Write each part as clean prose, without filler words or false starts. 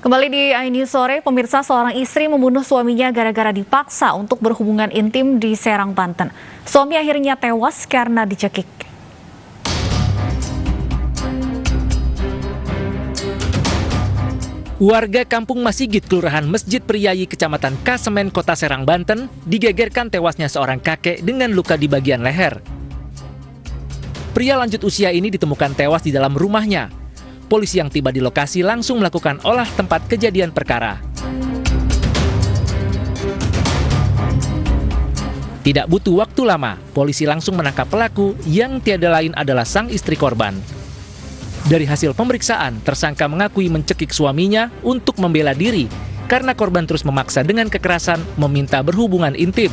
Kembali di iNews Sore, pemirsa, seorang istri membunuh suaminya gara-gara dipaksa untuk berhubungan intim di Serang, Banten. Suami akhirnya tewas karena dicekik. Warga Kampung Masigit, Kelurahan Masjid Priyayi, Kecamatan Kasemen, Kota Serang, Banten, digegerkan tewasnya seorang kakek dengan luka di bagian leher. Pria lanjut usia ini ditemukan tewas di dalam rumahnya. Polisi yang tiba di lokasi langsung melakukan olah tempat kejadian perkara. Tidak butuh waktu lama, polisi langsung menangkap pelaku yang tiada lain adalah sang istri korban. Dari hasil pemeriksaan, tersangka mengakui mencekik suaminya untuk membela diri karena korban terus memaksa dengan kekerasan meminta berhubungan intim.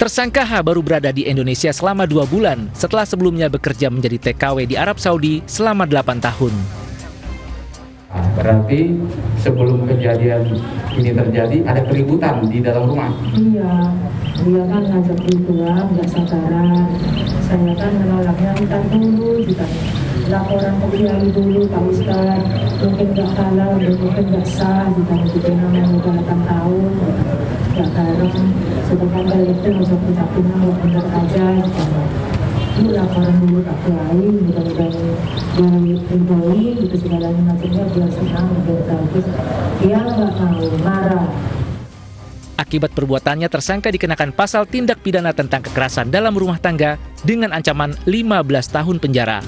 Tersangka H baru berada di Indonesia selama 2 bulan setelah sebelumnya bekerja menjadi TKW di Arab Saudi selama 8 tahun. Berarti sebelum kejadian ini terjadi ada keributan di dalam rumah? Iya, dia kan ngajak pulang, nggak sabaran. Saya kan menolaknya, ntar dulu juga laporan ke kiai dulu, Pak Ustadz. Mungkin nggak halal, mungkin nggak sah, juga gitu namanya udah 8 tahun, nggak bareng. Sedangkan dari itu nggak usah punya nggak bener aja, gitu. Ini laporan dulu Pak Kiai, mudah-mudahan dia ridhoi, gitu segalanya macamnya, dia senang, dia bagus. Dia nggak mau, marah. Akibat perbuatannya, tersangka dikenakan pasal tindak pidana tentang kekerasan dalam rumah tangga dengan ancaman 15 tahun penjara.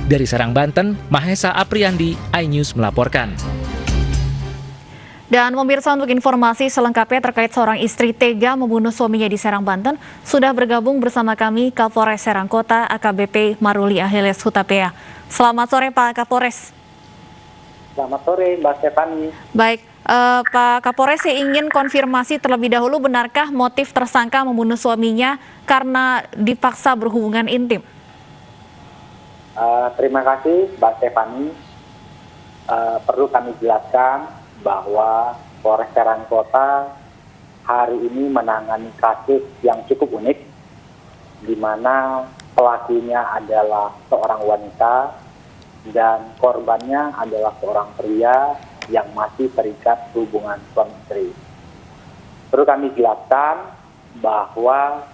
Dari Serang, Banten, Mahesa Apriandi, iNews melaporkan. Dan pemirsa, untuk informasi selengkapnya terkait seorang istri tega membunuh suaminya di Serang, Banten, sudah bergabung bersama kami Kapolres Serang Kota AKBP Maruli Ahiles Hutapea. Selamat sore Pak Kapolres. Selamat sore Mbak Stefani. Baik, Pak Kapolres, saya ingin konfirmasi terlebih dahulu, benarkah motif tersangka membunuh suaminya karena dipaksa berhubungan intim? Terima kasih Mbak Stefani. Perlu kami jelaskan bahwa Polres Serang Kota hari ini menangani kasus yang cukup unik, di mana pelakunya adalah seorang wanita dan korbannya adalah seorang pria yang masih terikat hubungan suami istri. Perlu kami jelaskan bahwa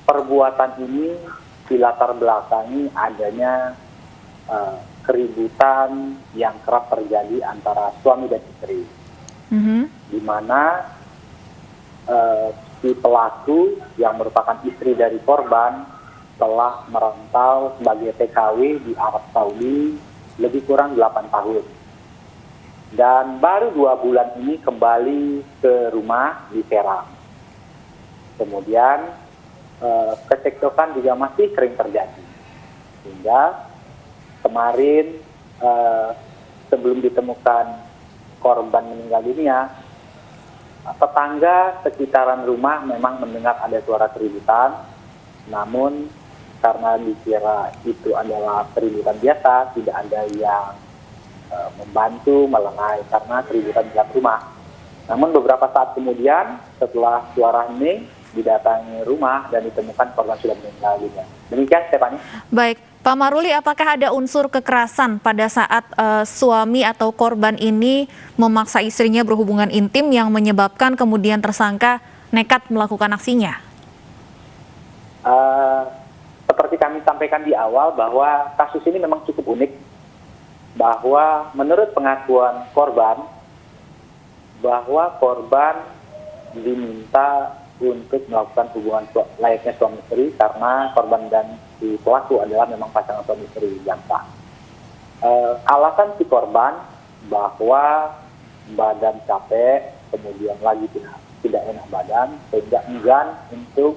perbuatan ini dilatar belakangi adanya keributan yang kerap terjadi antara suami dan istri, di mana si pelaku yang merupakan istri dari korban telah merantau sebagai TKW di Arab Saudi lebih kurang 8 tahun. Dan baru 2 bulan ini kembali ke rumah di Serang. Kemudian kecekcokan juga masih sering terjadi. Hingga kemarin sebelum ditemukan korban meninggal dunia, tetangga sekitaran rumah memang mendengar ada suara keributan, namun karena dikira itu adalah keributan biasa, tidak ada yang membantu melengai karena keributan di dalam rumah. Namun beberapa saat kemudian setelah suara ini didatangi rumah dan ditemukan korban sudah meninggal dunia. Demikian Stefani. Baik, Pak Maruli, apakah ada unsur kekerasan pada saat suami atau korban ini memaksa istrinya berhubungan intim yang menyebabkan kemudian tersangka nekat melakukan aksinya? Seperti kami sampaikan di awal bahwa kasus ini memang cukup unik, bahwa menurut pengakuan korban, bahwa korban diminta untuk melakukan hubungan layaknya suami istri karena korban dan si pelaku adalah memang pasangan suami istri yang sah. Alasan si korban bahwa badan capek, kemudian lagi tidak enak badan, sehingga enggan untuk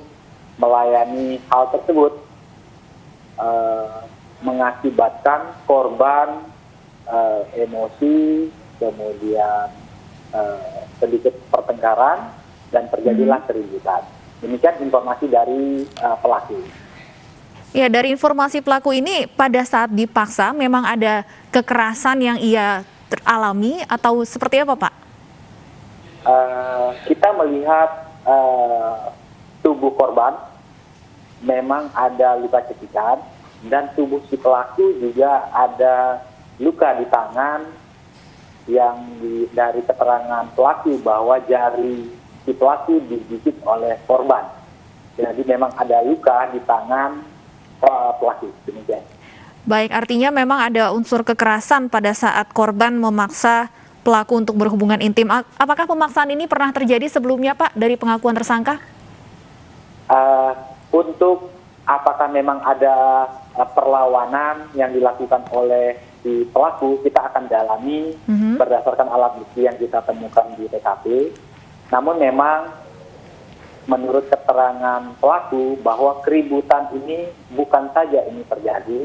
melayani hal tersebut, mengakibatkan korban emosi, kemudian sedikit pertengkaran, dan terjadilah keributan. Demikian informasi dari pelaku. Ya, dari informasi pelaku ini pada saat dipaksa memang ada kekerasan yang ia alami atau seperti apa, Pak? Kita melihat tubuh korban memang ada luka cekikan dan tubuh si pelaku juga ada luka di tangan yang dari keterangan pelaku bahwa jari si pelaku digigit oleh korban. Jadi memang ada luka di tangan pelaku. Demikian. Baik, artinya memang ada unsur kekerasan pada saat korban memaksa pelaku untuk berhubungan intim. Apakah pemaksaan ini pernah terjadi sebelumnya, Pak, dari pengakuan tersangka? Untuk apakah memang ada perlawanan yang dilakukan oleh si pelaku, kita akan dalami berdasarkan alat bukti yang kita temukan di TKP. Namun memang menurut keterangan pelaku bahwa keributan ini bukan saja ini terjadi,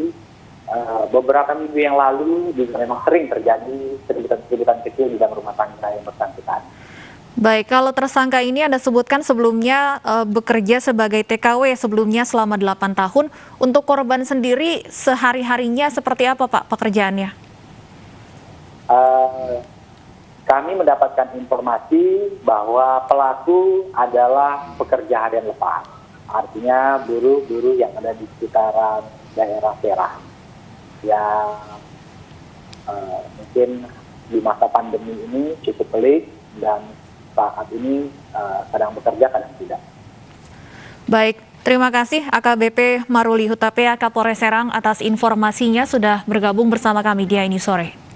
beberapa minggu yang lalu juga memang sering terjadi keributan kecil di dalam rumah tangga yang bersangkutan. Baik, kalau tersangka ini Anda sebutkan sebelumnya bekerja sebagai TKW sebelumnya selama 8 tahun. Untuk korban sendiri sehari-harinya seperti apa, Pak, pekerjaannya? Kami mendapatkan informasi bahwa pelaku adalah pekerja harian lepas. Artinya buruh-buruh yang ada di sekitaran daerah Serang. Yang mungkin di masa pandemi ini cukup pelik dan saat ini kadang bekerja, kadang tidak. Baik, terima kasih AKBP Maruli Hutapea, Kapolres Serang atas informasinya sudah bergabung bersama kami di ini sore.